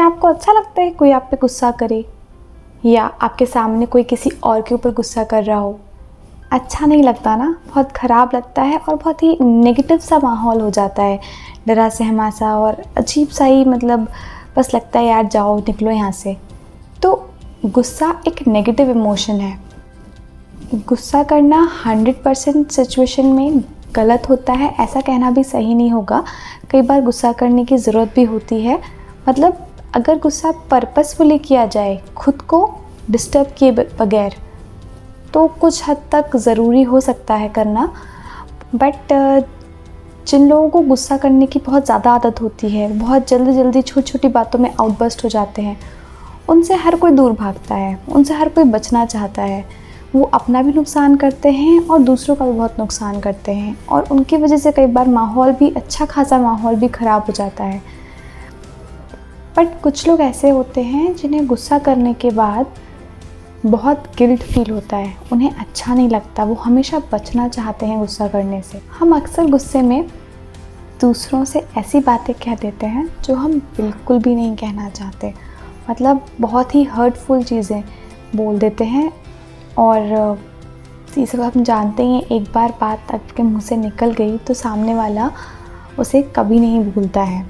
क्या आपको अच्छा लगता है कोई आप पे गुस्सा करे या आपके सामने कोई किसी और के ऊपर गुस्सा कर रहा हो? अच्छा नहीं लगता ना, बहुत ख़राब लगता है और बहुत ही नेगेटिव सा माहौल हो जाता है, डरा सहमा सा और अजीब सा ही, मतलब बस लगता है यार जाओ निकलो यहाँ से। तो गुस्सा एक नेगेटिव इमोशन है। गुस्सा करना 100% सिचुएशन में गलत होता है ऐसा कहना भी सही नहीं होगा। कई बार गुस्सा करने की ज़रूरत भी होती है। मतलब अगर गुस्सा पर्पसफुली किया जाए, खुद को डिस्टर्ब किए बगैर, तो कुछ हद तक ज़रूरी हो सकता है करना। बट जिन लोगों को गुस्सा करने की बहुत ज़्यादा आदत होती है, बहुत जल्दी छोटी छोटी बातों में आउटबर्स्ट हो जाते हैं, उनसे हर कोई दूर भागता है, उनसे हर कोई बचना चाहता है। वो अपना भी नुकसान करते हैं और दूसरों का भी बहुत नुकसान करते हैं और उनकी वजह से कई बार माहौल भी, अच्छा खासा माहौल भी ख़राब हो जाता है। बट कुछ लोग ऐसे होते हैं जिन्हें गुस्सा करने के बाद बहुत गिल्ट फील होता है, उन्हें अच्छा नहीं लगता, वो हमेशा बचना चाहते हैं गुस्सा करने से। हम अक्सर गुस्से में दूसरों से ऐसी बातें कह देते हैं जो हम बिल्कुल भी नहीं कहना चाहते। मतलब बहुत ही हर्टफुल चीज़ें बोल देते हैं और ये सब हम जानते हैं, एक बार बात आपके मुंह से निकल गई तो सामने वाला उसे कभी नहीं भूलता है।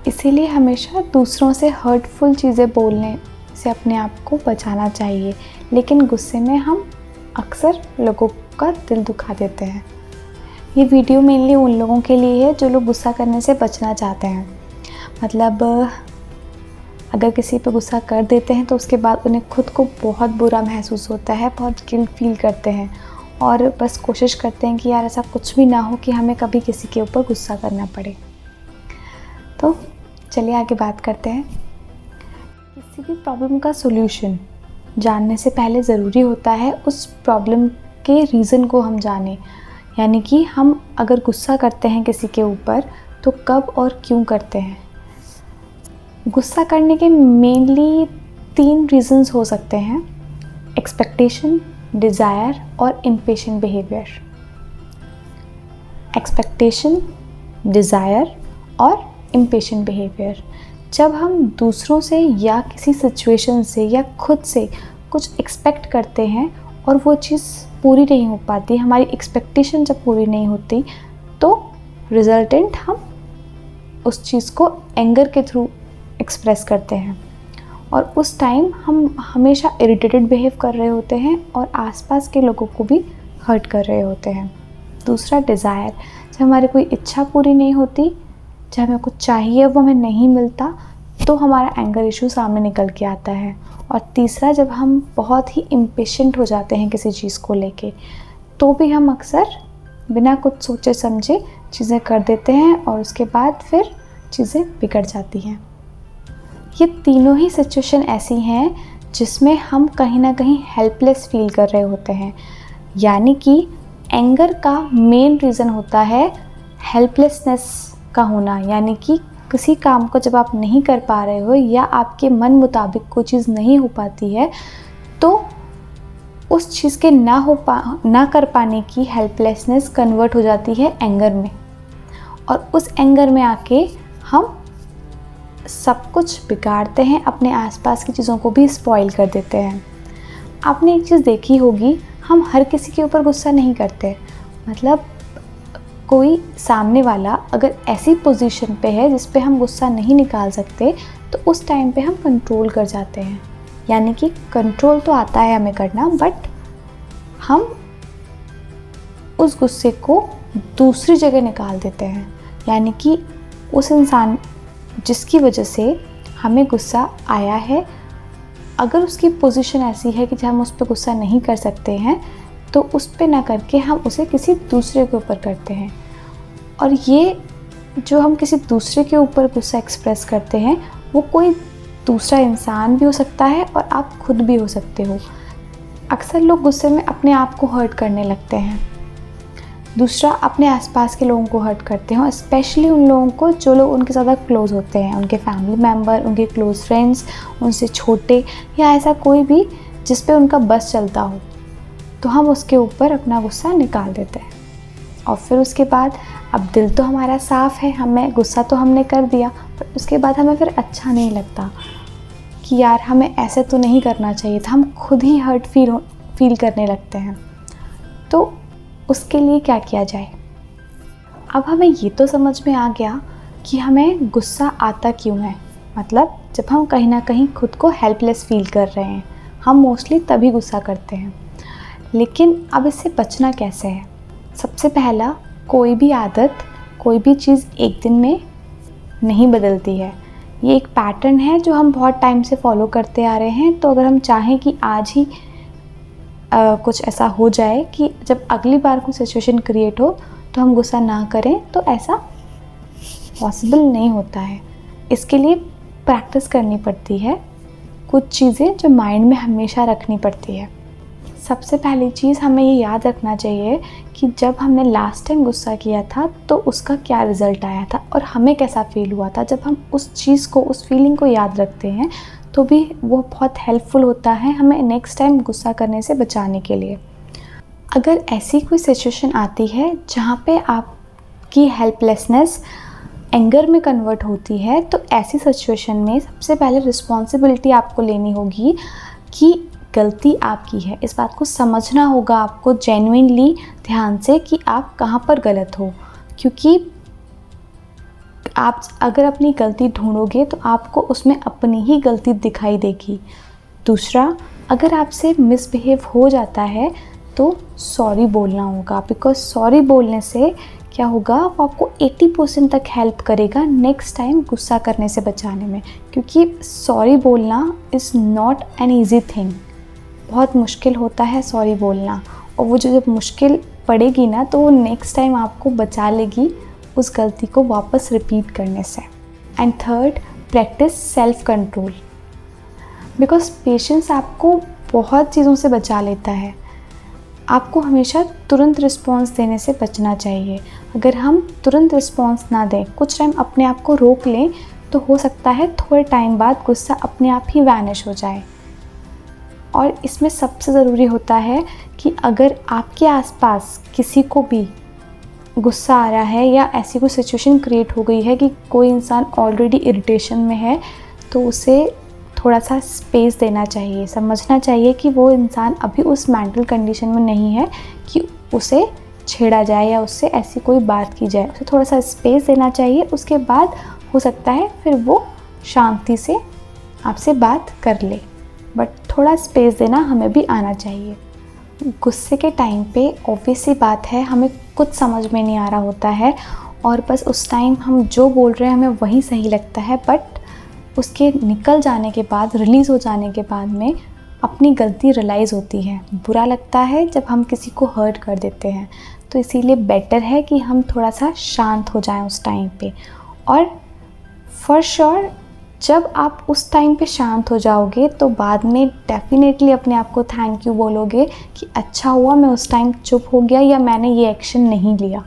इसीलिए हमेशा दूसरों से हर्टफुल चीज़ें बोलने से अपने आप को बचाना चाहिए, लेकिन गुस्से में हम अक्सर लोगों का दिल दुखा देते हैं। ये वीडियो मेनली उन लोगों के लिए है जो लोग गुस्सा करने से बचना चाहते हैं। मतलब अगर किसी पे गुस्सा कर देते हैं तो उसके बाद उन्हें खुद को बहुत बुरा महसूस होता है, बहुत गिल्ट फील करते हैं और बस कोशिश करते हैं कि यार ऐसा कुछ भी ना हो कि हमें कभी किसी के ऊपर गुस्सा करना पड़े। तो चलिए आगे बात करते हैं। किसी भी प्रॉब्लम का सॉल्यूशन जानने से पहले ज़रूरी होता है उस प्रॉब्लम के रीज़न को हम जानें। यानी कि हम अगर गुस्सा करते हैं किसी के ऊपर तो कब और क्यों करते हैं। गुस्सा करने के मेनली 3 रीज़न्स हो सकते हैं: एक्सपेक्टेशन, डिज़ायर और इम्पेशेंट बिहेवियर। एक्सपेक्टेशन, डिज़ायर और इम्पेशेंट बिहेवियर। जब हम दूसरों से या किसी सिचुएशन से या खुद से कुछ एक्सपेक्ट करते हैं और वो चीज़ पूरी नहीं हो पाती, हमारी एक्सपेक्टेशन जब पूरी नहीं होती, तो रिजल्टेंट हम उस चीज़ को एंगर के थ्रू एक्सप्रेस करते हैं और उस टाइम हम हमेशा इरिटेटेड बिहेव कर रहे होते हैं और आसपास के लोगों को भी हर्ट कर रहे होते हैं। दूसरा, डिज़ायर। जब हमारी कोई इच्छा पूरी नहीं होती, जब हमें कुछ चाहिए वो हमें नहीं मिलता, तो हमारा एंगर इशू सामने निकल के आता है। और तीसरा, जब हम बहुत ही इम्पेशेंट हो जाते हैं किसी चीज़ को लेके, तो भी हम अक्सर बिना कुछ सोचे समझे चीज़ें कर देते हैं और उसके बाद फिर चीज़ें बिगड़ जाती हैं। ये तीनों ही सिचुएशन ऐसी हैं जिसमें हम कहीं ना कहीं हेल्पलेस फील कर रहे होते हैं। यानी कि एंगर का मेन रीज़न होता है हेल्पलेसनेस का होना। यानी कि किसी काम को जब आप नहीं कर पा रहे हो या आपके मन मुताबिक कोई चीज़ नहीं हो पाती है, तो उस चीज़ के ना कर पाने की हेल्पलेसनेस कन्वर्ट हो जाती है एंगर में और उस एंगर में आके हम सब कुछ बिगाड़ते हैं, अपने आसपास की चीज़ों को भी स्पॉइल कर देते हैं। आपने एक चीज़ देखी होगी, हम हर किसी के ऊपर गुस्सा नहीं करते। मतलब कोई सामने वाला अगर ऐसी पोजीशन पे है जिस पे हम गुस्सा नहीं निकाल सकते, तो उस टाइम पे हम कंट्रोल कर जाते हैं। यानी कि कंट्रोल तो आता है हमें करना, बट हम उस गुस्से को दूसरी जगह निकाल देते हैं। यानी कि उस इंसान जिसकी वजह से हमें गुस्सा आया है, अगर उसकी पोजीशन ऐसी है कि जब हम उस पर गुस्सा नहीं कर सकते हैं, तो उस पे ना करके हम उसे किसी दूसरे के ऊपर करते हैं। और ये जो हम किसी दूसरे के ऊपर गुस्सा एक्सप्रेस करते हैं, वो कोई दूसरा इंसान भी हो सकता है और आप खुद भी हो सकते हो। अक्सर लोग गुस्से में अपने आप को हर्ट करने लगते हैं। दूसरा, अपने आसपास के लोगों को हर्ट करते हैं, स्पेशली उन लोगों को जो लोग उनके ज़्यादा क्लोज़ होते हैं, उनके फैमिली मेम्बर, उनके क्लोज़ फ्रेंड्स, उनसे छोटे या ऐसा कोई भी जिस पे उनका बस चलता हो, तो हम उसके ऊपर अपना गुस्सा निकाल देते हैं। और फिर उसके बाद अब दिल तो हमारा साफ़ है, हमें गुस्सा तो हमने कर दिया, पर उसके बाद हमें फिर अच्छा नहीं लगता कि यार हमें ऐसे तो नहीं करना चाहिए था, हम खुद ही हर्ट फील करने लगते हैं। तो उसके लिए क्या किया जाए? अब हमें ये तो समझ में आ गया कि हमें गुस्सा आता क्यों है, मतलब जब हम कहीं ना कहीं खुद को हेल्पलेस फील कर रहे हैं, हम मोस्टली तभी गुस्सा करते हैं। लेकिन अब इससे बचना कैसे है? सबसे पहला, कोई भी आदत, कोई भी चीज़ एक दिन में नहीं बदलती है। ये एक पैटर्न है जो हम बहुत टाइम से फॉलो करते आ रहे हैं। तो अगर हम चाहें कि आज ही कुछ ऐसा हो जाए कि जब अगली बार कोई सिचुएशन क्रिएट हो तो हम गुस्सा ना करें, तो ऐसा पॉसिबल नहीं होता है। इसके लिए प्रैक्टिस करनी पड़ती है, कुछ चीज़ें जो माइंड में हमेशा रखनी पड़ती है। सबसे पहली चीज़ हमें ये याद रखना चाहिए कि जब हमने लास्ट टाइम गुस्सा किया था तो उसका क्या रिज़ल्ट आया था और हमें कैसा फ़ील हुआ था। जब हम उस चीज़ को, उस फीलिंग को याद रखते हैं तो भी वो बहुत हेल्पफुल होता है हमें नेक्स्ट टाइम गुस्सा करने से बचाने के लिए। अगर ऐसी कोई सिचुएशन आती है जहाँ पे आपकी हेल्पलेसनेस एंगर में कन्वर्ट होती है, तो ऐसी सिचुएशन में सबसे पहले रिस्पॉन्सिबिलिटी आपको लेनी होगी कि गलती आपकी है। इस बात को समझना होगा आपको जेन्युइनली ध्यान से कि आप कहाँ पर गलत हो, क्योंकि आप अगर अपनी गलती ढूंढोगे तो आपको उसमें अपनी ही गलती दिखाई देगी। दूसरा, अगर आपसे मिसबिहेव हो जाता है तो सॉरी बोलना होगा, बिकॉज सॉरी बोलने से क्या होगा, वो आपको 80% तक हेल्प करेगा नेक्स्ट टाइम गुस्सा करने से बचाने में। क्योंकि सॉरी बोलना is not an easy thing, बहुत मुश्किल होता है सॉरी बोलना, और वो जो जब मुश्किल पड़ेगी ना तो वो नेक्स्ट टाइम आपको बचा लेगी उस गलती को वापस रिपीट करने से। And third, practice self control, because patience आपको बहुत चीज़ों से बचा लेता है। आपको हमेशा तुरंत रिस्पॉन्स देने से बचना चाहिए। अगर हम तुरंत रिस्पॉन्स ना दें, कुछ टाइम अपने आप को रोक लें, तो हो सकता है थोड़े टाइम बाद गुस्सा अपने आप ही वैनिश हो जाए। और इसमें सबसे ज़रूरी होता है कि अगर आपके आसपास किसी को भी गुस्सा आ रहा है या ऐसी कोई सिचुएशन क्रिएट हो गई है कि कोई इंसान ऑलरेडी इरिटेशन में है, तो उसे थोड़ा सा स्पेस देना चाहिए। समझना चाहिए कि वो इंसान अभी उस मेंटल कंडीशन में नहीं है कि उसे छेड़ा जाए या उससे ऐसी कोई बात की जाए। उसे थोड़ा सा स्पेस देना चाहिए। उसके बाद हो सकता है फिर वो शांति से आपसे बात कर ले, बट थोड़ा स्पेस देना हमें भी आना चाहिए। गुस्से के टाइम पे ऑब्वियस सी बात है, हमें कुछ समझ में नहीं आ रहा होता है और बस उस टाइम हम जो बोल रहे हैं हमें वही सही लगता है, बट उसके निकल जाने के बाद, रिलीज़ हो जाने के बाद में अपनी गलती रियलाइज़ होती है। बुरा लगता है जब हम किसी को हर्ट कर देते हैं, तो इसीलिए बेटर है कि हम थोड़ा सा शांत हो जाएं उस टाइम पे। और फॉर श्योर जब आप उस टाइम पे शांत हो जाओगे तो बाद में डेफिनेटली अपने आप को थैंक यू बोलोगे कि अच्छा हुआ मैं उस टाइम चुप हो गया या मैंने ये एक्शन नहीं लिया।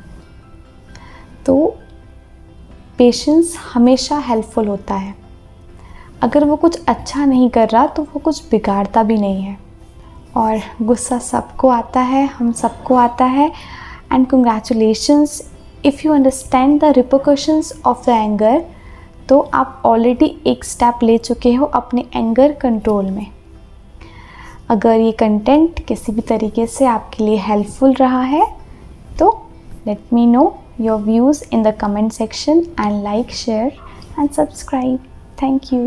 तो पेशेंस हमेशा हेल्पफुल होता है। अगर वो कुछ अच्छा नहीं कर रहा तो वो कुछ बिगाड़ता भी नहीं है। और गुस्सा सबको आता है, हम सबको आता है। And congratulations, if you understand the repercussions of the anger, तो आप ऑलरेडी एक स्टेप ले चुके हो अपने एंगर कंट्रोल में। अगर ये कंटेंट किसी भी तरीके से आपके लिए हेल्पफुल रहा है तो let me know your views in the comment section and like, share and subscribe. Thank you.